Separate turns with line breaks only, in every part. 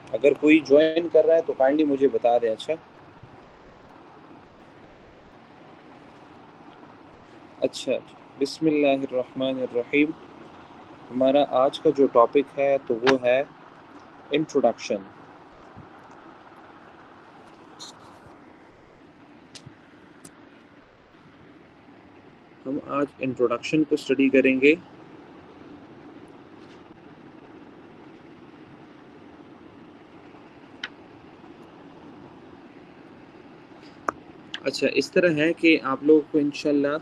अगर कोई ज्वाइन कर रहा है तो काइंडली मुझे बता दें। अच्छा अच्छा, बिस्मिल्लाहिर्रहमानिर्रहीम। हमारा आज का जो टॉपिक है तो वो है इंट्रोडक्शन। हम आज इंट्रोडक्शन को स्टडी करेंगे। अच्छा, इस तरह है कि आप लोगों को इंशाल्लाह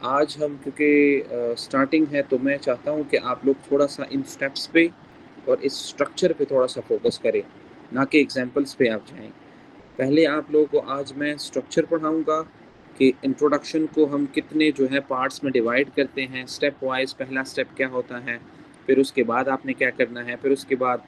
आज हम, क्योंकि स्टार्टिंग है, तो मैं चाहता हूँ कि आप लोग थोड़ा सा इन स्टेप्स पे और इस स्ट्रक्चर पे थोड़ा सा फोकस करें, ना कि एग्जांपल्स पे आप जाएं। पहले आप लोगों को आज मैं स्ट्रक्चर पढ़ाऊंगा कि इंट्रोडक्शन को हम कितने जो है पार्ट्स में डिवाइड करते हैं, स्टेप वाइज पहला स्टेप क्या होता है, फिर उसके बाद आपने क्या करना है, फिर उसके बाद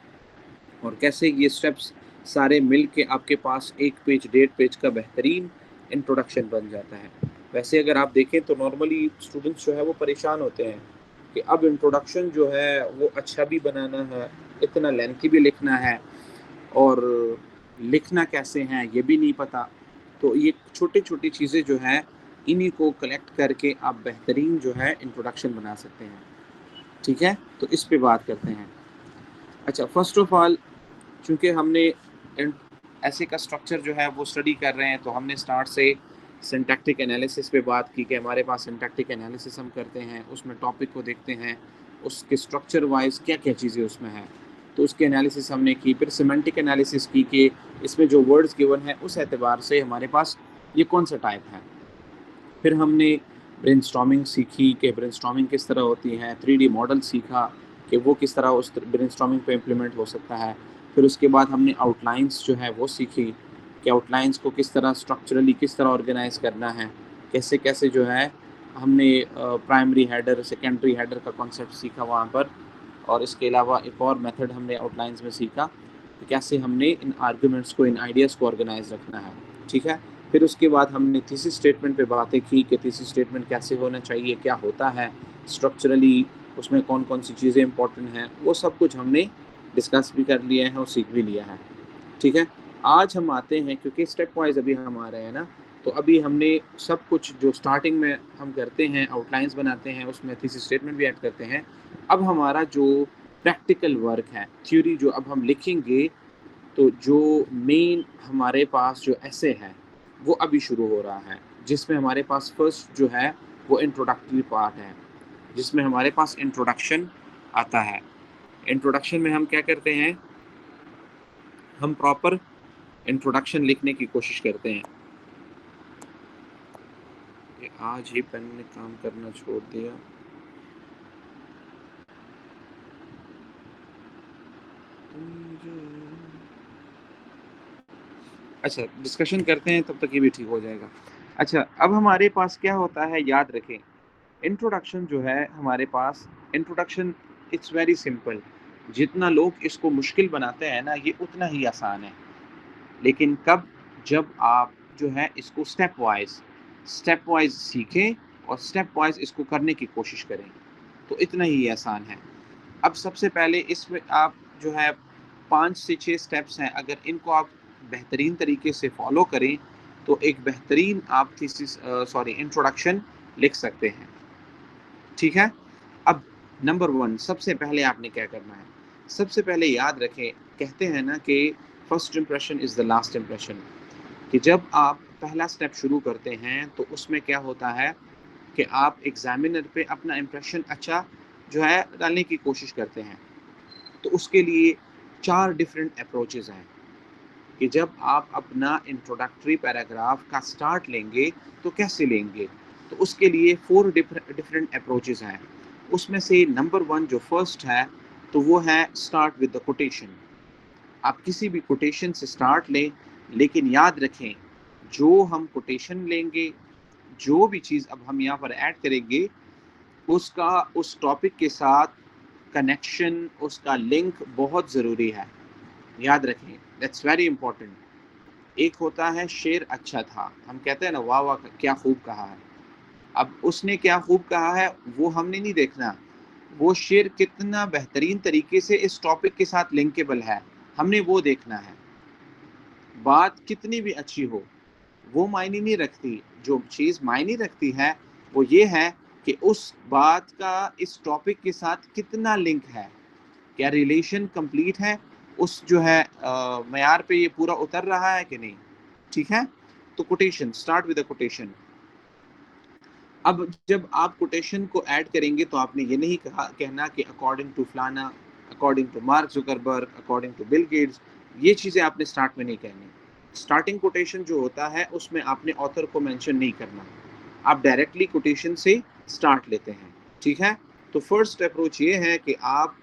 और कैसे ये स्टेप्स सारे मिल के आपके पास एक पेज 1.5 पेज का बेहतरीन इंट्रोडक्शन बन जाता है। वैसे अगर आप देखें तो नॉर्मली स्टूडेंट्स जो है वो परेशान होते हैं कि अब इंट्रोडक्शन जो है वो अच्छा भी बनाना है, इतना लेंथी भी लिखना है, और लिखना कैसे हैं ये भी नहीं पता। तो ये छोटी छोटी चीज़ें जो हैं इन्हीं को कलेक्ट करके आप बेहतरीन जो है इंट्रोडक्शन बना सकते हैं। ठीक है, तो इस पे बात करते हैं। अच्छा, फर्स्ट ऑफ ऑल, चूँकि हमने ऐसे का स्ट्रक्चर जो है वो स्टडी कर रहे हैं, तो हमने स्टार्ट से सिंटैक्टिक एनालिसिस पे बात की कि हमारे पास सिंटैक्टिक एनालिसिस हम करते हैं, उसमें टॉपिक को देखते हैं, उसके स्ट्रक्चर वाइज क्या क्या चीज़ें उसमें हैं, तो उसकी एनालिसिस हमने की। फिर सिमेंटिक एनालिसिस की कि इसमें जो वर्ड्स गिवन है उस एतबार से हमारे पास ये कौन सा टाइप है। फिर हमने ब्रेनस्टॉर्मिंग सीखी कि ब्रेनस्टॉर्मिंग किस तरह होती है, 3D मॉडल सीखा कि वो किस तरह उस ब्रेनस्टॉर्मिंग पे इम्प्लीमेंट हो सकता है। फिर उसके बाद हमने आउटलाइंस जो है वो सीखी कि आउटलाइंस को किस तरह स्ट्रक्चरली किस तरह ऑर्गेनाइज करना है, कैसे कैसे जो है हमने प्राइमरी हेडर सेकेंडरी हेडर का कॉन्सेप्ट सीखा वहाँ पर। और इसके अलावा एक और मेथड हमने आउटलाइंस में सीखा कि कैसे हमने इन आर्गूमेंट्स को, इन आइडियाज़ को ऑर्गेनाइज रखना है। ठीक है, फिर उसके बाद हमने थीसिस स्टेटमेंट पे बातें की कि थीसिस स्टेटमेंट कैसे होना चाहिए, क्या होता है स्ट्रक्चरली, उसमें कौन कौन सी चीज़ें इंपॉर्टेंट हैं, वो सब कुछ हमने डिस्कस भी कर लिया है और सीख भी लिया है। ठीक है, आज हम आते हैं, क्योंकि स्टेप वाइज अभी हम आ रहे हैं ना, तो अभी हमने सब कुछ जो स्टार्टिंग में हम करते हैं, आउटलाइंस बनाते हैं, उसमें थीसिस स्टेटमेंट भी ऐड करते हैं। अब हमारा जो प्रैक्टिकल वर्क है, थ्योरी जो अब हम लिखेंगे, तो जो मेन हमारे पास जो ऐसे है वो अभी शुरू हो रहा है, जिसमें हमारे पास फर्स्ट जो है वो इंट्रोडक्टरी पार्ट है, जिसमें हमारे पास इंट्रोडक्शन आता है। इंट्रोडक्शन में हम क्या करते हैं, हम प्रॉपर इंट्रोडक्शन लिखने की कोशिश करते हैं। कि आज ही पेन ने काम करना छोड़ दिया। अच्छा, डिस्कशन करते हैं, तब तक ये भी ठीक हो जाएगा। अच्छा, अब हमारे पास क्या होता है, याद रखें, इंट्रोडक्शन जो है हमारे पास, इंट्रोडक्शन इट्स वेरी सिंपल। जितना लोग इसको मुश्किल बनाते हैं ना, ये उतना ही आसान है। लेकिन कब, जब आप जो है इसको स्टेप वाइज सीखें और स्टेप वाइज इसको करने की कोशिश करें, तो इतना ही आसान है। अब सबसे पहले इसमें आप जो है 5 से 6 स्टेप्स हैं, अगर इनको आप बेहतरीन तरीके से फॉलो करें तो एक बेहतरीन आप थीसिस इंट्रोडक्शन लिख सकते हैं। ठीक है, अब नंबर 1, सबसे पहले आपने क्या करना है, सबसे पहले याद रखें, कहते हैं ना कि first impression is the last impression. कि जब आप पहला स्टेप शुरू करते हैं तो उसमें क्या होता है कि आप एग्जामिनर पे अपना इम्प्रेशन अच्छा जो है डालने की कोशिश करते हैं। तो उसके लिए 4 डिफरेंट अप्रोचेज़ हैं कि जब आप अपना इंट्रोडक्टरी पैराग्राफ का स्टार्ट लेंगे तो कैसे लेंगे। तो उसके लिए 4 डिफरेंट अप्रोचेज़ हैं। उसमें से नंबर 1 जो फर्स्ट है, तो वो है स्टार्ट विद द कोटेशन। आप किसी भी कोटेशन से स्टार्ट लें, लेकिन याद रखें, जो हम कोटेशन लेंगे, जो भी चीज़ अब हम यहाँ पर ऐड करेंगे, उसका उस टॉपिक के साथ कनेक्शन, उसका लिंक बहुत ज़रूरी है। याद रखें, दैट्स वेरी इंपॉर्टेंट। एक होता है शेर अच्छा था, हम कहते हैं ना वाह वाह क्या खूब कहा है। अब उसने क्या खूब कहा है वो हमने नहीं देखना, वो शेर कितना बेहतरीन तरीके से इस टॉपिक के साथ लिंकेबल है, हमने वो देखना है। बात कितनी भी अच्छी हो वो मायने नहीं रखती, जो चीज़ मायने रखती है वो ये है कि उस बात का इस टॉपिक के साथ कितना लिंक है, क्या रिलेशन कंप्लीट है, उस जो है मयार पे ये पूरा उतर रहा है कि नहीं। ठीक है, तो quotation, start with a quotation. अब जब आप कोटेशन को ऐड करेंगे तो आपने ये नहीं कहना कि अकॉर्डिंग टू फलाना, according to Mark Zuckerberg, according to Bill Gates, ये चीज़ें आपने स्टार्ट में नहीं कहनी। स्टार्टिंग कोटेशन जो होता है उसमें आपने ऑथर को मेंशन नहीं करना, आप डायरेक्टली कोटेशन से स्टार्ट लेते हैं। ठीक है, तो फर्स्ट अप्रोच ये है कि आप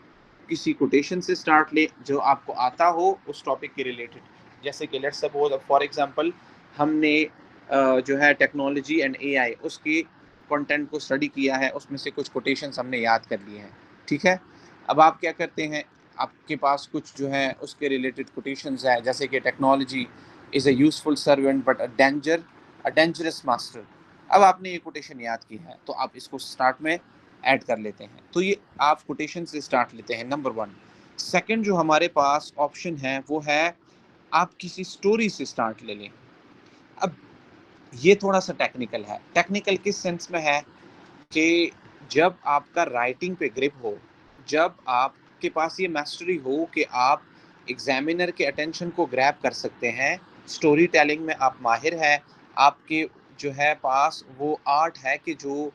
किसी कोटेशन से स्टार्ट ले जो आपको आता हो उस टॉपिक के रिलेटेड। जैसे कि लेट्स सपोज फॉर एग्जांपल हमने जो है टेक्नोलॉजी एंड एआई उसकी कंटेंट को स्टडी किया है, उसमें से कुछ कोटेशंस हमने याद कर लिए हैं। ठीक है, अब आप क्या करते हैं, आपके पास कुछ जो है उसके रिलेटेड कोटेशंस है, जैसे कि technology is a useful servant but a dangerous master. अब आपने ये कोटेशन याद की है तो आप इसको स्टार्ट में ऐड कर लेते हैं। तो ये आप कोटेशन से स्टार्ट लेते हैं, नंबर वन। सेकंड जो हमारे पास ऑप्शन है वो है आप किसी स्टोरी से स्टार्ट ले लें। अब ये थोड़ा सा टेक्निकल है। टेक्निकल किस सेंस में है कि जब आपका राइटिंग पे ग्रिप हो, जब आपके पास ये मास्टरी हो कि आप एग्जामिनर के अटेंशन को ग्रैब कर सकते हैं, स्टोरी टेलिंग में आप माहिर हैं, आपके जो है पास वो आर्ट है कि जो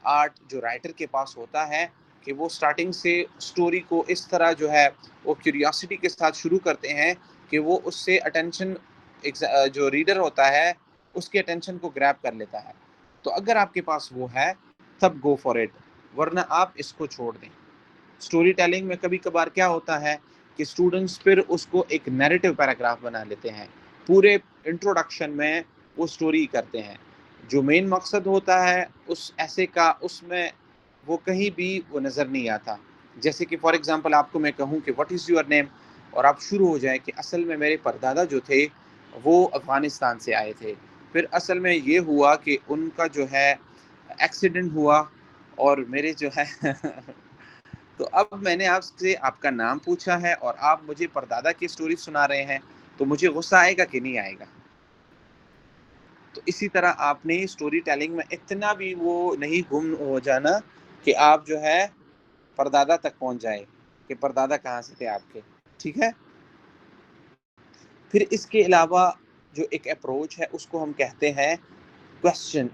आर्ट जो राइटर के पास होता है कि वो स्टार्टिंग से स्टोरी को इस तरह जो है वो क्यूरियोसिटी के साथ शुरू करते हैं कि वो उससे अटेंशन जो रीडर होता है उसके अटेंशन को ग्रैब कर लेता है। तो अगर आपके पास वो है तब गो फॉर इट, वरना आप इसको छोड़ दें। स्टोरी टेलिंग में कभी कभार क्या होता है कि स्टूडेंट्स फिर उसको एक नैरेटिव पैराग्राफ बना लेते हैं, पूरे इंट्रोडक्शन में वो स्टोरी करते हैं, जो मेन मकसद होता है उस ऐसे का उसमें वो कहीं भी वो नज़र नहीं आता। जैसे कि फॉर एग्जांपल आपको मैं कहूँ कि व्हाट इज़ योर नेम, और आप शुरू हो जाए कि असल में मेरे परदादा जो थे वो अफ़गानिस्तान से आए थे, फिर असल में ये हुआ कि उनका जो है एक्सीडेंट हुआ और मेरे जो है तो अब मैंने आपसे आपका नाम पूछा है और आप मुझे परदादा की स्टोरी सुना रहे हैं, तो मुझे गुस्सा आएगा कि नहीं आएगा। तो इसी तरह आपने स्टोरी टेलिंग में इतना भी वो नहीं गुम हो जाना कि आप जो है परदादा तक पहुंच जाए कि परदादा कहाँ से थे आपके। ठीक है, फिर इसके अलावा जो एक अप्रोच है उसको हम कहते हैं क्वेश्चन।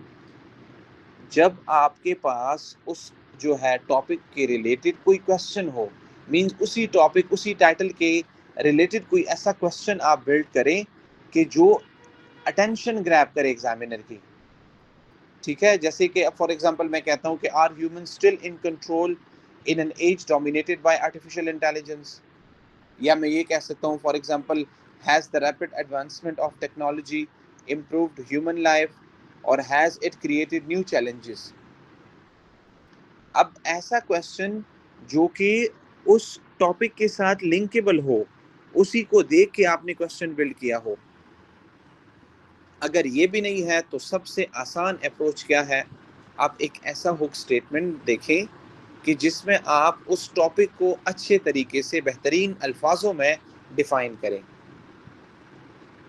जब आपके पास उस जो है टॉपिक के रिलेटेड कोई क्वेश्चन हो, मींस उसी टॉपिक उसी टाइटल के रिलेटेड कोई ऐसा क्वेश्चन आप बिल्ड करें कि जो अटेंशन ग्रैब करे एग्जामिनर की। ठीक है, जैसे कि फॉर एग्जांपल मैं कहता हूं कि are human still in control in an age dominated by artificial intelligence, या मैं ये कह सकता हूँ for example has the rapid advancement of technology improved human life और has it created new challenges. अब ऐसा क्वेश्चन जो कि उस टॉपिक के साथ लिंकेबल हो, उसी को देख के आपने क्वेश्चन बिल्ड किया हो। अगर ये भी नहीं है तो सबसे आसान अप्रोच क्या है, आप एक ऐसा हुक स्टेटमेंट देखें कि जिसमें आप उस टॉपिक को अच्छे तरीके से बेहतरीन अल्फाजों में डिफाइन करें।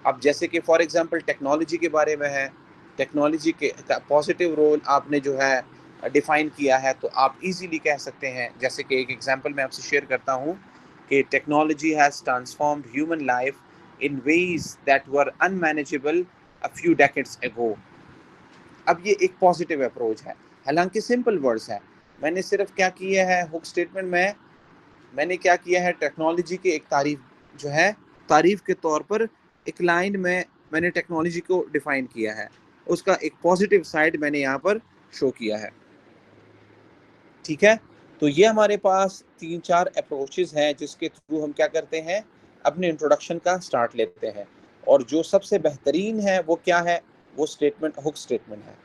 अब जैसे कि फॉर एग्जांपल टेक्नोलॉजी के बारे में है, टेक्नोलॉजी के का पॉजिटिव रोल आपने जो है डिफाइन किया है, तो आप इजीली कह सकते हैं, जैसे कि एक एग्जांपल मैं आपसे शेयर करता हूँ कि technology has transformed human life in ways that were unmanageable a few decades ago. अब ये एक पॉजिटिव अप्रोच है, हालांकि सिंपल वर्ड्स है। मैंने सिर्फ क्या किया है हुक स्टेटमेंट में, मैंने क्या किया है टेक्नोलॉजी की एक तारीफ जो है तारीफ के तौर पर एक लाइन में मैंने टेक्नोलॉजी को डिफाइन किया है, उसका एक पॉजिटिव साइड मैंने यहाँ पर शो किया है। ठीक है, तो ये हमारे पास 3-4 अप्रोचेस हैं जिसके थ्रू हम क्या करते हैं, अपने इंट्रोडक्शन का स्टार्ट लेते हैं। और जो सबसे बेहतरीन है वो क्या है, वो स्टेटमेंट हुक स्टेटमेंट है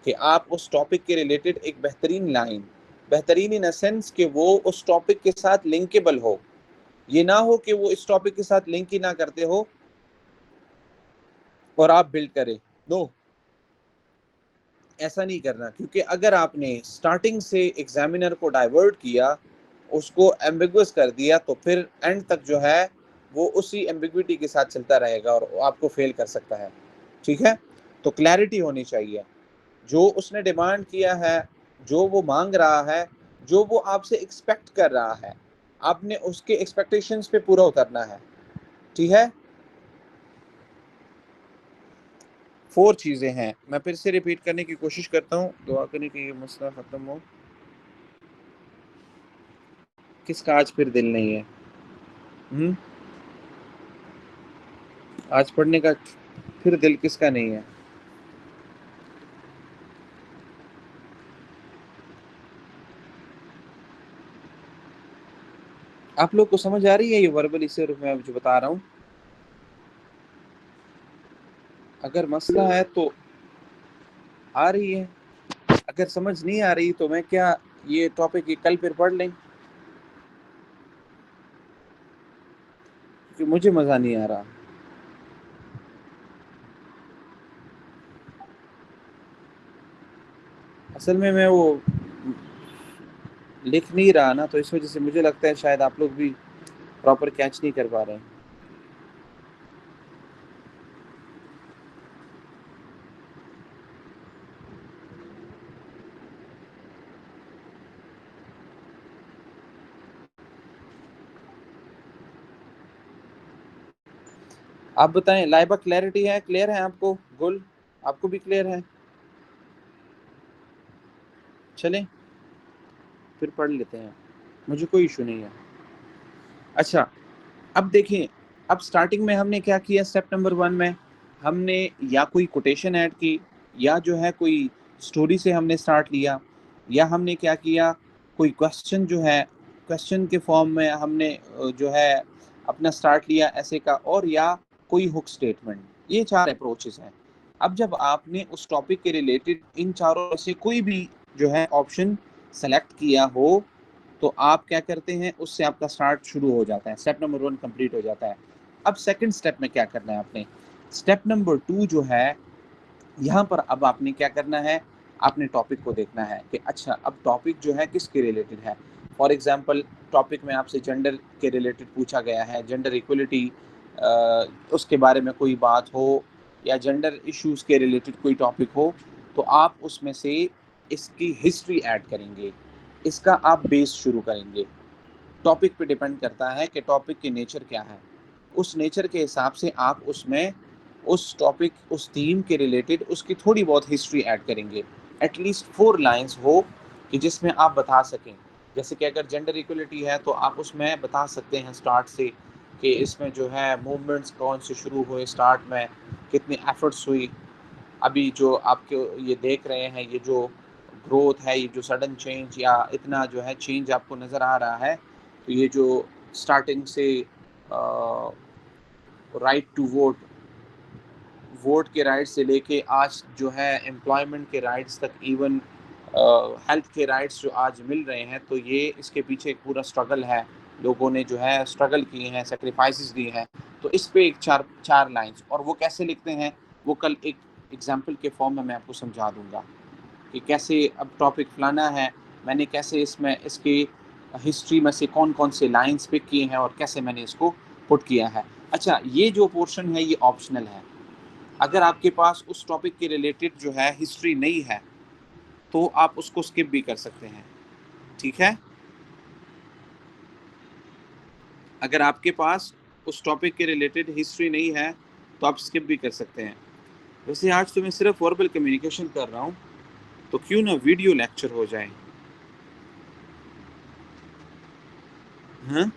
कि आप उस टॉपिक के रिलेटेड एक बेहतरीन लाइन, बेहतरीन इन सेंस कि वो उस टॉपिक के साथ लिंकेबल हो, ये ना हो कि वो इस टॉपिक के साथ लिंक ही ना करते हो और आप बिल्ड करें। नो, ऐसा नहीं करना, क्योंकि अगर आपने स्टार्टिंग से एग्जामिनर को डाइवर्ट किया, उसको एम्बिगुअस कर दिया, तो फिर एंड तक जो है वो उसी एम्बिग्विटी के साथ चलता रहेगा और आपको फेल कर सकता है। ठीक है, तो क्लैरिटी होनी चाहिए। जो उसने डिमांड किया है, जो वो मांग रहा है, जो वो आपसे एक्सपेक्ट कर रहा है, आपने उसके एक्सपेक्टेशंस पे पूरा उतरना है। ठीक है, 4 चीज़ें हैं। मैं फिर से रिपीट करने की कोशिश करता हूँ, दुआ करें कि ये मसला ख़त्म हो। किसका आज फिर दिल नहीं है? आज पढ़ने का फिर दिल किसका नहीं है? आप लोग को समझ आ रही है ये वर्बली सिर्फ मैं जो बता रहा हूँ? अगर मसला है तो आ रही है, अगर समझ नहीं आ रही तो मैं क्या ये टॉपिक ये कल फिर पढ़ लें, क्योंकि मुझे मज़ा नहीं आ रहा। असल में मैं वो लिख नहीं रहा ना, तो इस वजह से मुझे लगता है शायद आप लोग भी प्रॉपर कैच नहीं कर पा रहे हैं। आप बताएं, लाइबा क्लैरिटी है, क्लियर है आपको? गुल, आपको भी क्लियर है? चलें फिर पढ़ लेते हैं, मुझे कोई इशू नहीं है। अच्छा, अब देखिए, अब स्टार्टिंग में हमने क्या किया, स्टेप नंबर 1 में हमने या कोई कोटेशन ऐड की, या जो है कोई स्टोरी से हमने स्टार्ट लिया, या हमने क्या किया, कोई क्वेश्चन जो है क्वेश्चन के फॉर्म में हमने जो है अपना स्टार्ट लिया ऐसे का, और या कोई हुक स्टेटमेंट। ये 4 अप्रोचेस हैं। अब जब आपने उस टॉपिक के रिलेटेड इन चारों में से कोई भी जो है ऑप्शन सेलेक्ट किया हो, तो आप क्या करते हैं, उससे आपका स्टार्ट शुरू हो जाता है, स्टेप नंबर 1 कंप्लीट हो जाता है। अब सेकंड स्टेप में क्या करना है आपने, स्टेप नंबर 2 जो है, यहाँ पर अब आपने क्या करना है, आपने टॉपिक को देखना है कि अच्छा अब टॉपिक जो है किसके रिलेटेड है। फॉर एग्जांपल, टॉपिक में आपसे जेंडर के रिलेटेड पूछा गया है, जेंडर इक्वलिटी उसके बारे में कोई बात हो, या जेंडर इश्यूज के रिलेटेड कोई टॉपिक हो, तो आप उसमें से इसकी हिस्ट्री ऐड करेंगे, इसका आप बेस शुरू करेंगे। टॉपिक पे डिपेंड करता है कि टॉपिक की नेचर क्या है, उस नेचर के हिसाब से आप उसमें उस टॉपिक उस थीम के रिलेटेड उसकी थोड़ी बहुत हिस्ट्री ऐड करेंगे। एटलीस्ट 4 लाइंस हो कि जिसमें आप बता सकें, जैसे कि अगर जेंडर इक्वलिटी है तो आप उसमें बता सकते हैं स्टार्ट से कि इसमें जो है मूवमेंट्स कौन से शुरू हुए, स्टार्ट में कितनी एफर्ट्स हुई, अभी जो आपके ये देख रहे हैं, ये जो ग्रोथ है, ये जो सडन चेंज या इतना जो है चेंज आपको नज़र आ रहा है, तो ये जो स्टार्टिंग से राइट टू वोट, वोट के राइट से लेके आज जो है एम्प्लॉयमेंट के राइट्स तक, इवन हेल्थ के राइट्स जो आज मिल रहे हैं, तो ये इसके पीछे एक पूरा स्ट्रगल है, लोगों ने जो है स्ट्रगल किए हैं, सेक्रीफाइसेस दिए हैं। तो इस पे एक चार चार लाइंस, और वो कैसे लिखते हैं वो कल एक एग्जाम्पल के फॉर्म में मैं आपको समझा दूंगा कि कैसे अब टॉपिक फलाना है, मैंने कैसे इसमें इसकी हिस्ट्री में से कौन कौन से लाइंस पिक किए हैं और कैसे मैंने इसको पुट किया है। अच्छा, ये जो पोर्शन है ये ऑप्शनल है, अगर आपके पास उस टॉपिक के रिलेटेड जो है हिस्ट्री नहीं है तो आप उसको स्किप भी कर सकते हैं। ठीक है, अगर आपके पास उस टॉपिक के रिलेटेड हिस्ट्री नहीं है तो आप स्किप भी कर सकते हैं। वैसे आज तो मैं सिर्फ वर्बल कम्युनिकेशन कर रहा हूँ, तो क्यों ना वीडियो लेक्चर हो जाए। हाँ,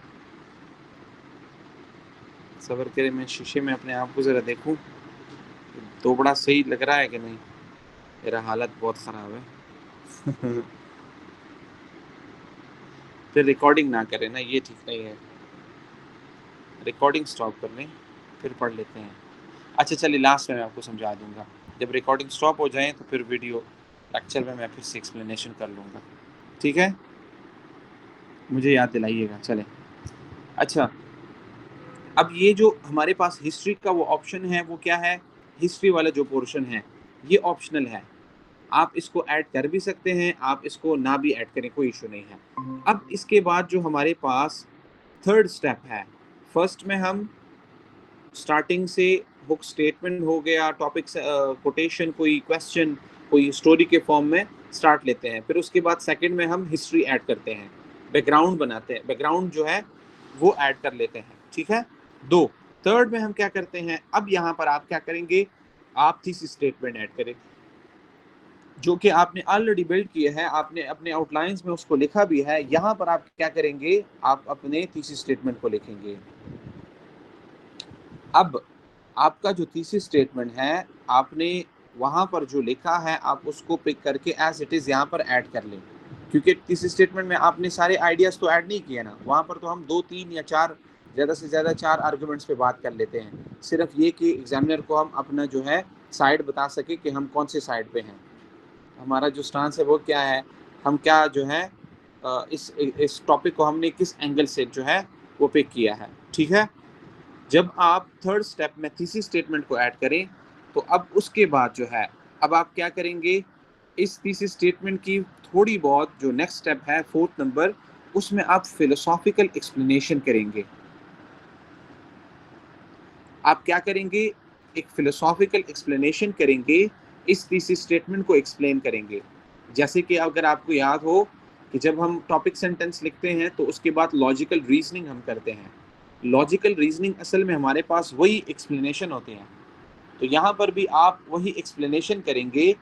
सबर करे, मैं शीशे में अपने आप को ज़रा देखूं तो बड़ा सही लग रहा है कि नहीं। मेरा हालत बहुत ख़राब है। फिर रिकॉर्डिंग ना करें ना, ये ठीक नहीं है। रिकॉर्डिंग स्टॉप कर लें फिर पढ़ लेते हैं। अच्छा चलिए, लास्ट में मैं आपको समझा दूंगा, जब रिकॉर्डिंग स्टॉप हो जाए तो फिर वीडियो लेक्चर में मैं फिर से एक्सप्लेनेशन कर लूँगा। ठीक है, मुझे याद दिलाइएगा। चलें, अच्छा, अब ये जो हमारे पास हिस्ट्री का वो ऑप्शन है वो क्या है, हिस्ट्री वाला जो पोर्शन है ये ऑप्शनल है, आप इसको ऐड कर भी सकते हैं, आप इसको ना भी ऐड करें, कोई इशू नहीं है। अब इसके बाद जो हमारे पास थर्ड स्टेप है, फर्स्ट में हम स्टार्टिंग से बुक स्टेटमेंट हो गया, टॉपिक कोटेशन, कोई क्वेश्चन, कोई स्टोरी के फॉर्म में स्टार्ट लेते हैं। फिर उसके बाद सेकंड में हम हिस्ट्री ऐड करते हैं, बैकग्राउंड बनाते हैं, बैकग्राउंड जो है वो ऐड कर लेते हैं, ठीक है। दो, थर्ड में हम क्या करते हैं, अब यहाँ पर आप क्या करेंगे, आप थीसिस स्टेटमेंट ऐड करें, जो कि आपने ऑलरेडी बिल्ड किया है, आपने अपने आउटलाइंस में उसको लिखा भी है। यहाँ पर आप क्या करेंगे, आप अपने थीसिस स्टेटमेंट को लिखेंगे। अब आपका जो थीसिस स्टेटमेंट है, आपने वहाँ पर जो लिखा है, आप उसको पिक करके एज इट इज़ यहाँ पर ऐड कर लें, क्योंकि थीसिस स्टेटमेंट में आपने सारे आइडियाज़ तो ऐड नहीं किए ना। वहाँ पर तो हम 2, 3 या 4, ज़्यादा से ज़्यादा 4 आर्गूमेंट्स पे बात कर लेते हैं, सिर्फ ये कि एग्जामिनर को हम अपना जो है साइड बता सके कि हम कौन से साइड पे हैं, हमारा जो स्टांस है वो क्या है, हम क्या जो है इस टॉपिक को हमने किस एंगल से जो है वो पिक किया है, ठीक है। जब आप थर्ड स्टेप में थीसिस स्टेटमेंट को ऐड करें, तो अब उसके बाद जो है, अब आप क्या करेंगे, इस थीसिस स्टेटमेंट की थोड़ी बहुत जो नेक्स्ट स्टेप है, फोर्थ नंबर, उसमें आप फिलोसॉफिकल एक्सप्लेनेशन करेंगे। आप क्या करेंगे, एक फिलोसॉफिकल एक्सप्लेनेशन करेंगे, इस थीसिस स्टेटमेंट को एक्सप्लेन करेंगे। जैसे कि अगर आपको याद हो कि जब हम टॉपिक सेंटेंस लिखते हैं तो उसके बाद लॉजिकल रीजनिंग हम करते हैं। लॉजिकल रीजनिंग असल में हमारे पास वही एक्सप्लेनेशन होते हैं। तो यहाँ पर भी आप वही एक्सप्लेनेशन करेंगे,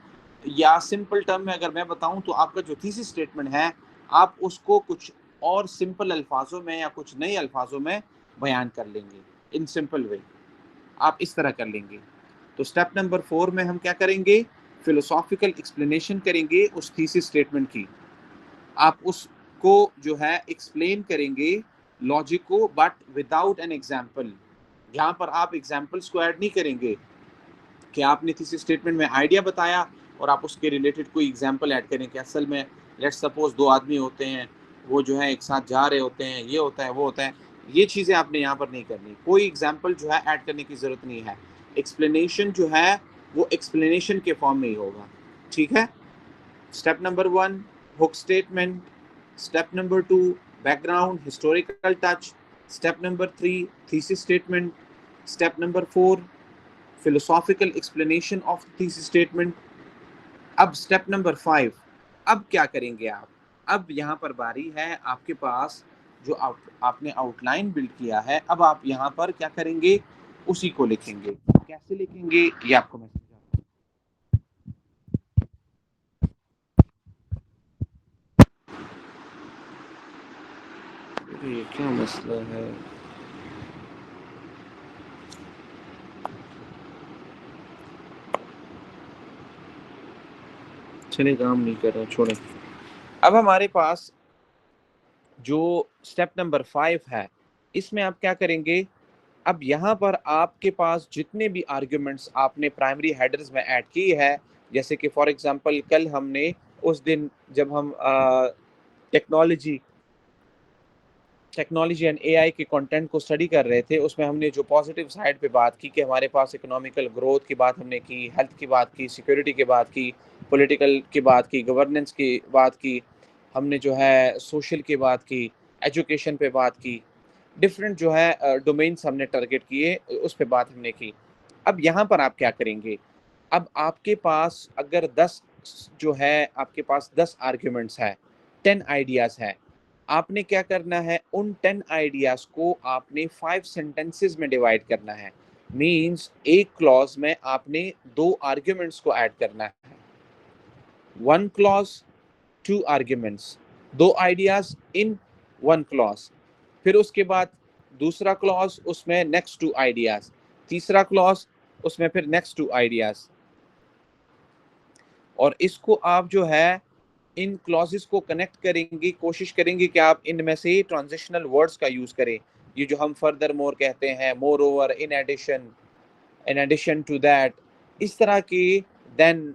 या सिंपल टर्म में अगर मैं बताऊं तो आपका जो थीसिस स्टेटमेंट है, आप उसको कुछ और सिंपल अल्फाजों में या कुछ नए अल्फाजों में बयान कर लेंगे, इन सिंपल वे आप इस तरह कर लेंगे। तो स्टेप नंबर 4 में हम क्या करेंगे, फिलोसॉफिकल एक्सप्लेनेशन करेंगे उस थीसिस स्टेटमेंट की। आप उसको जो है एक्सप्लेन करेंगे लॉजिक को, बट विदाउट एन एग्जाम्पल। यहाँ पर आप एग्जाम्पल्स को ऐड नहीं करेंगे कि आपने थीसिस स्टेटमेंट में आइडिया बताया और आप उसके रिलेटेड कोई एग्जाम्पल ऐड करें कि असल में लेट्स सपोज 2 आदमी होते हैं, वो जो है एक साथ जा रहे होते हैं, ये होता है वो होता है। ये चीज़ें आपने यहाँ पर नहीं करनी, कोई एग्जाम्पल जो है ऐड करने की ज़रूरत नहीं है। एक्सप्लेनेशन जो है वो एक्सप्लेनेशन के फॉर्म में ही होगा, ठीक है। Step number 1 hook statement, step number 2 background historical touch, step number 3 thesis statement, step number 4 philosophical explanation of the thesis statement। अब स्टेप नंबर 5, अब क्या करेंगे आप, अब यहाँ पर बारी है आपके पास, जो आपने आउटलाइन बिल्ड किया है, अब आप यहाँ पर क्या करेंगे, उसी को लिखेंगे। कैसे लिखेंगे ये आपको मैं समझाता हूँ। ये क्या मसला है, चले काम नहीं कर रहा, छोड़े। अब हमारे पास जो स्टेप नंबर 5 है, इसमें आप क्या करेंगे, अब यहाँ पर आपके पास जितने भी आर्ग्यूमेंट्स आपने प्राइमरी हेडर्स में ऐड की है, जैसे कि फॉर एग्जांपल कल हमने उस दिन जब हम टेक्नोलॉजी टेक्नोलॉजी एंड एआई के कंटेंट को स्टडी कर रहे थे, उसमें हमने जो पॉजिटिव साइड पे बात की कि हमारे पास इकोनॉमिकल ग्रोथ की बात हमने की, हेल्थ की बात की, सिक्योरिटी की बात की, पॉलिटिकल की बात की, गवर्नेंस की बात की, हमने जो है सोशल की बात की, एजुकेशन पे बात की, डिफरेंट जो है डोमेन्स हमने टारगेट किए, उस पे बात हमने की। अब यहाँ पर आप क्या करेंगे, अब आपके पास अगर 10 जो है आपके पास 10 आर्ग्यूमेंट्स है, 10 आइडियाज़ है, आपने क्या करना है, उन 10 आइडियाज़ को आपने 5 सेंटेंसेस में डिवाइड करना है। मीन्स एक क्लॉज में आपने 2 आर्ग्यूमेंट्स को ऐड करना है। 1 क्लॉज 2 आर्ग्यूमेंट्स, 2 आइडियाज़ इन 1 क्लॉज। फिर उसके बाद दूसरा क्लॉज, उसमें नेक्स्ट 2 आइडियाज़, तीसरा क्लॉज, उसमें फिर नेक्स्ट 2 आइडियाज़। और इसको आप जो है इन क्लॉजेस को कनेक्ट करेंगे, कोशिश करेंगे कि आप इनमें से ट्रांजिशनल वर्ड्स का यूज करें, ये जो हम फर्दर मोर कहते हैं, moreover, in addition to that, इस तरह की, देन,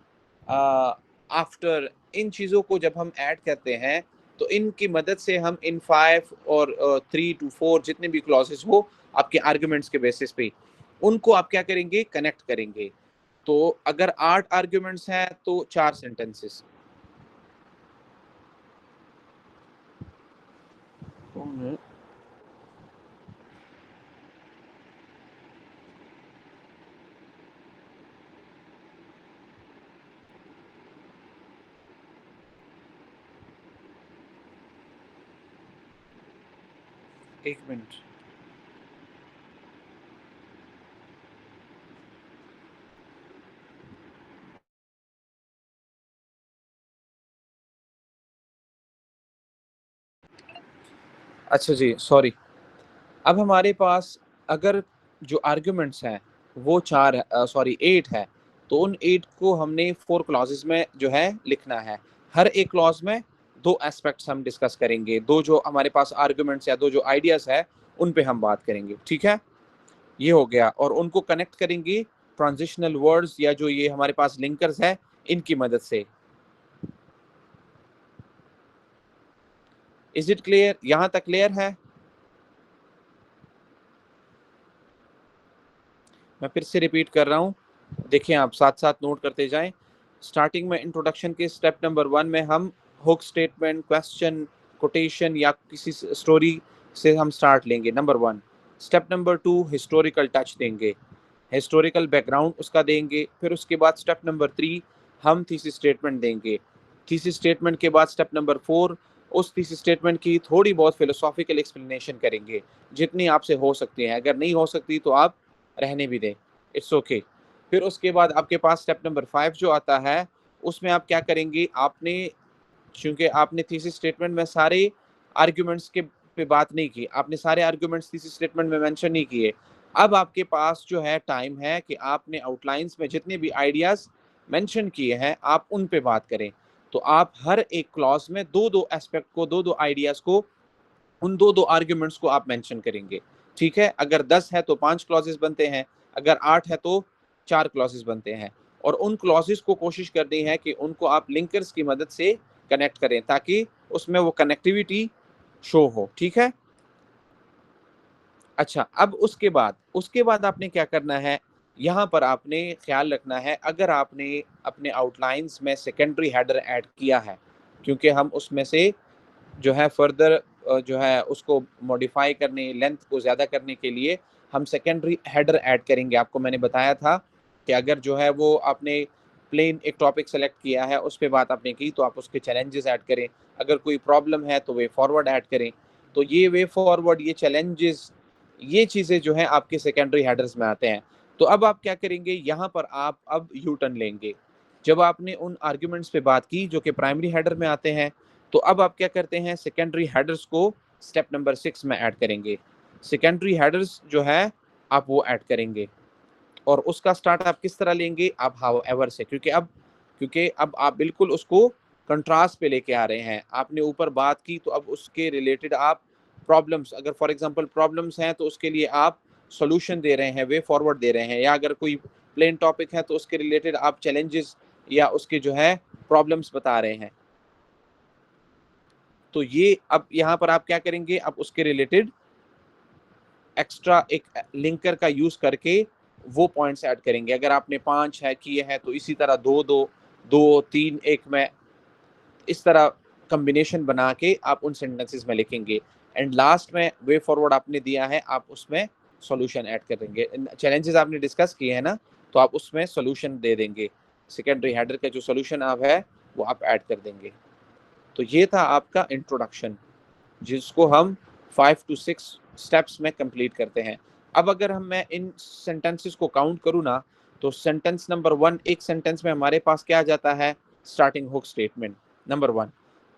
आफ्टर, इन चीज़ों को जब हम ऐड करते हैं तो इनकी मदद से हम इन 5 और 3 to 4 जितने भी क्लॉजेस हो आपके आर्ग्यूमेंट्स के बेसिस पे, उनको आप क्या करेंगे, कनेक्ट करेंगे। तो अगर 8 आर्ग्यूमेंट्स हैं तो 4 सेंटेंसेस। कौन है? एक मिनट। अच्छा जी, सॉरी। अब हमारे पास अगर जो आर्ग्यूमेंट्स हैं वो 4 सॉरी 8 है, तो उन 8 को हमने 4 क्लॉज़ेज़ में जो है लिखना है। हर एक क्लॉज़ में 2 एस्पेक्ट्स हम डिस्कस करेंगे, 2 जो हमारे पास आर्ग्यूमेंट्स या 2 जो आइडियाज़ है, उन पे हम बात करेंगे, ठीक है? ये हो गया और उनको कनेक्ट करेंगे ट्रांजिशनल वर्ड्स या जो ये हमारे पास लिंकर्स है, इनकी मदद से। Is it clear? यहाँ तक क्लियर है? मैं फिर से रिपीट कर रहा हूँ, देखिए आप साथ-साथ नोट करते जाएँ। स्टार्टिंग में इंट्रोडक्शन के स्टेप नंबर 1 में हम हुक स्टेटमेंट, क्वेश्चन, कोटेशन या किसी स्टोरी से हम स्टार्ट लेंगे, number 1। Step number 2 historical touch देंगे, हिस्टोरिकल बैकग्राउंड उसका देंगे। फिर उसके बाद स्टेप नंबर 3 हम थीसिस स्टेटमेंट देंगे। थीसिस स्टेटमेंट के बाद स्टेप नंबर 4 उस थीसिस स्टेटमेंट की थोड़ी बहुत फिलोसॉफिकल एक्सप्लेनेशन करेंगे, जितनी आपसे हो सकती है। अगर नहीं हो सकती तो आप रहने भी दें, इट्स ओके। फिर उसके बाद आपके पास स्टेप नंबर 5 जो आता है, उसमें आप क्या करेंगे, आपने चूँकि आपने थीसिस स्टेटमेंट में सारे आर्ग्यूमेंट्स के पे बात नहीं की, आपने सारे आर्ग्यूमेंट्स थीसिस स्टेटमेंट में मेंशन नहीं किए। अब आपके पास जो है टाइम है कि आपने आउटलाइन्स में जितने भी आइडियाज़ मेंशन किए हैं, आप उन पे बात करें। तो आप हर एक क्लॉज़ में 2-2 एस्पेक्ट को, 2-2 आइडियाज़ को, उन 2-2 आर्ग्यूमेंट्स को आप मेंशन करेंगे, ठीक है? अगर 10 है तो 5 क्लॉज़ेज़ बनते हैं, अगर 8 है तो 4 क्लॉज़ेज़ बनते हैं और उन क्लॉज़ेज़ को कोशिश करनी है कि उनको आप लिंकर्स की मदद से कनेक्ट करें ताकि उसमें वो कनेक्टिविटी शो हो, ठीक है? अच्छा, अब उसके बाद आपने क्या करना है, यहाँ पर आपने ख़्याल रखना है अगर आपने अपने आउटलाइन्स में सेकेंडरी हेडर ऐड किया है, क्योंकि हम उसमें से जो है फर्दर जो है उसको मॉडिफाई करने, लेंथ को ज़्यादा करने के लिए हम सेकेंडरी हेडर ऐड करेंगे। आपको मैंने बताया था कि अगर जो है वो आपने प्लेन एक टॉपिक सेलेक्ट किया है, उस पे बात आपने की, तो आप उसके चैलेंजेस ऐड करें। अगर कोई प्रॉब्लम है, तो वे फॉरवर्ड ऐड करें। तो ये वे फॉरवर्ड, ये चैलेंजेस, ये चीज़ें जो हैं आपके सेकेंडरी हेडर्स में आते हैं। तो अब आप क्या करेंगे, यहाँ पर आप अब यू टर्न लेंगे। जब आपने उन आर्ग्यूमेंट्स पे बात की जो कि प्राइमरी हेडर में आते हैं, तो अब आप क्या करते हैं, सेकेंडरी हेडर्स को स्टेप नंबर 6 में ऐड करेंगे। सेकेंडरी हेडर्स जो है आप वो ऐड करेंगे और उसका स्टार्ट आप किस तरह लेंगे, आप हाउएवर से, क्योंकि अब आप बिल्कुल उसको कंट्रास्ट पे लेके आ रहे हैं। आपने ऊपर बात की तो अब उसके रिलेटेड आप प्रॉब्लम्स, अगर फॉर एग्जांपल प्रॉब्लम्स हैं तो उसके लिए आप सॉल्यूशन दे रहे हैं, वे फॉरवर्ड दे रहे हैं, या अगर कोई प्लेन टॉपिक है तो उसके रिलेटेड आप चैलेंजेस या उसके जो है प्रॉब्लम्स बता रहे हैं। तो ये अब यहाँ पर आप क्या करेंगे, आप उसके रिलेटेड एक्स्ट्रा एक लिंकर का यूज़ करके वो पॉइंट्स ऐड करेंगे। अगर आपने 5 है किए हैं तो इसी तरह 2-2, 2-3 1 में, इस तरह कॉम्बिनेशन बना के आप उन सेंटेंसेस में लिखेंगे एंड लास्ट में वे फॉरवर्ड आपने दिया है, आप उसमें सॉल्यूशन ऐड कर देंगे। चैलेंजेस आपने डिस्कस किए हैं ना, तो आप उसमें सॉल्यूशन दे देंगे। सेकेंडरी हेडर का जो सॉल्यूशन आप है, वो आप ऐड कर देंगे। तो ये था आपका इंट्रोडक्शन, जिसको हम 5 टू 6 स्टेप्स में कंप्लीट करते हैं। अब अगर मैं इन सेंटेंसेस को काउंट करूँ ना, तो सेंटेंस नंबर 1, एक सेंटेंस में हमारे पास क्या आ जाता है, स्टार्टिंग हुक स्टेटमेंट नंबर 1।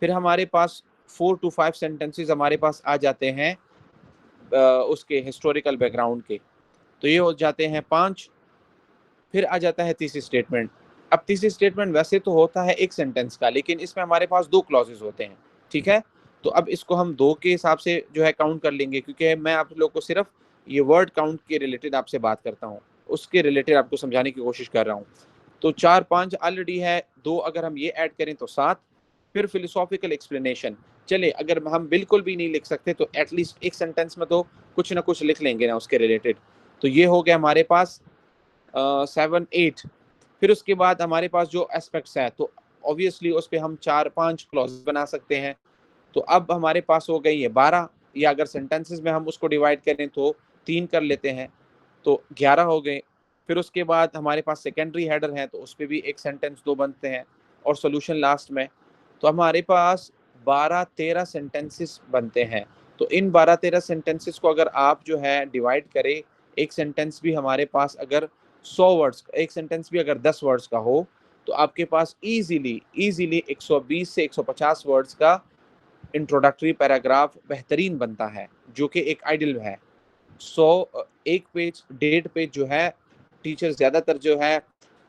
फिर हमारे पास 4 टू 5 सेंटेंसेस हमारे पास आ जाते हैं उसके हिस्टोरिकल बैकग्राउंड के। तो ये हो जाते हैं 5। फिर आ जाता है तीसरी स्टेटमेंट। अब तीसरी स्टेटमेंट वैसे तो होता है एक सेंटेंस का, लेकिन इसमें हमारे पास 2 क्लॉजेज़ होते हैं, ठीक है? तो अब इसको हम 2 के हिसाब से जो है काउंट कर लेंगे, क्योंकि मैं आप लोग को सिर्फ़ ये वर्ड काउंट के रिलेटेड आपसे बात करता हूँ। उसके रिलेटेड आपको समझाने की कोशिश कर रहा हूँ। तो 4-5 ऑलरेडी है, 2 अगर हम ये ऐड करें तो 7, फिर फिलोसॉफिकल एक्सप्लेनेशन। चलिए, अगर हम बिल्कुल भी नहीं लिख सकते तो एट लीस्ट एक सेंटेंस में तो कुछ ना कुछ लिख लेंगे ना उसके रिलेटेड। तो ये हो गया हमारे पास 7, 8। फिर उसके बाद हमारे पास जो एस्पेक्ट्स हैं, तो ऑब्वियसली उस पे हम 4-5 क्लॉज़ बना सकते हैं। तो अब हमारे पास हो गई है 12, या अगर सेंटेंसेस में हम उसको डिवाइड करें तो 3 कर लेते हैं, तो 11 हो गए। फिर उसके बाद हमारे पास सेकेंडरी हेडर है, तो उसपे भी 1 सेंटेंस 2 बनते हैं और सॉल्यूशन लास्ट में। तो हमारे पास 12-13 सेंटेंसेस बनते हैं तो इन 12-13 सेंटेंसेस को अगर आप जो है डिवाइड करें, एक सेंटेंस भी हमारे पास अगर 100 वर्ड्स, एक सेंटेंस भी अगर 10 वर्ड्स का हो, तो आपके पास इजीली इजीली 120 से 150 वर्ड्स का इंट्रोडक्टरी पैराग्राफ बेहतरीन बनता है, जो कि एक आइडियल है। 100 एक पेज, 1.5 पेज जो है, टीचर्स ज़्यादातर जो है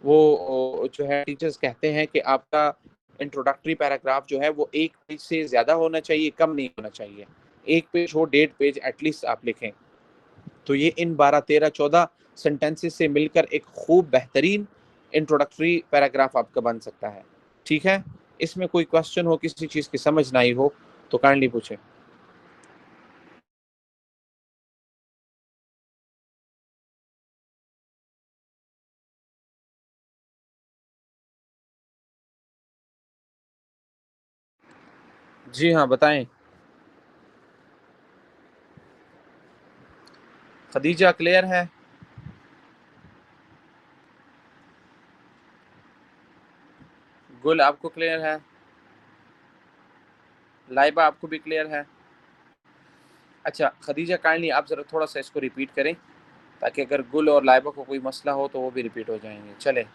वो जो है टीचर्स कहते हैं कि आपका इंट्रोडक्टरी पैराग्राफ जो है वो 1 पेज से ज़्यादा होना चाहिए, कम नहीं होना चाहिए। 1 पेज हो, 1.5 पेज एटलीस्ट आप लिखें। तो ये इन 12, 13, 14 सेंटेंसेस से मिलकर एक खूब बेहतरीन इंट्रोडक्टरी पैराग्राफ आपका बन सकता है। ठीक है? इसमें कोई क्वेश्चन हो, किसी चीज़ की समझ ना आई हो, तो काइंडली पूछें। जी हाँ, बताएँ। खदीजा क्लियर है? गुल आपको क्लियर है? लाइबा आपको भी क्लियर है? अच्छा, खदीजा काइंडली आप ज़रा थोड़ा-सा इसको रिपीट करें, ताकि अगर गुल और लाइबा को कोई मसला हो तो वो भी रिपीट हो जाएँगे। चलें।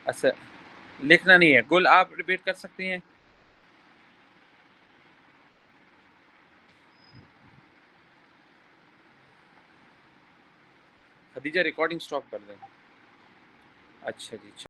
अच्छा, लिखना नहीं है। गुल आप रिपीट कर सकती हैं? खदीजा रिकॉर्डिंग स्टॉप कर दें। अच्छा जी।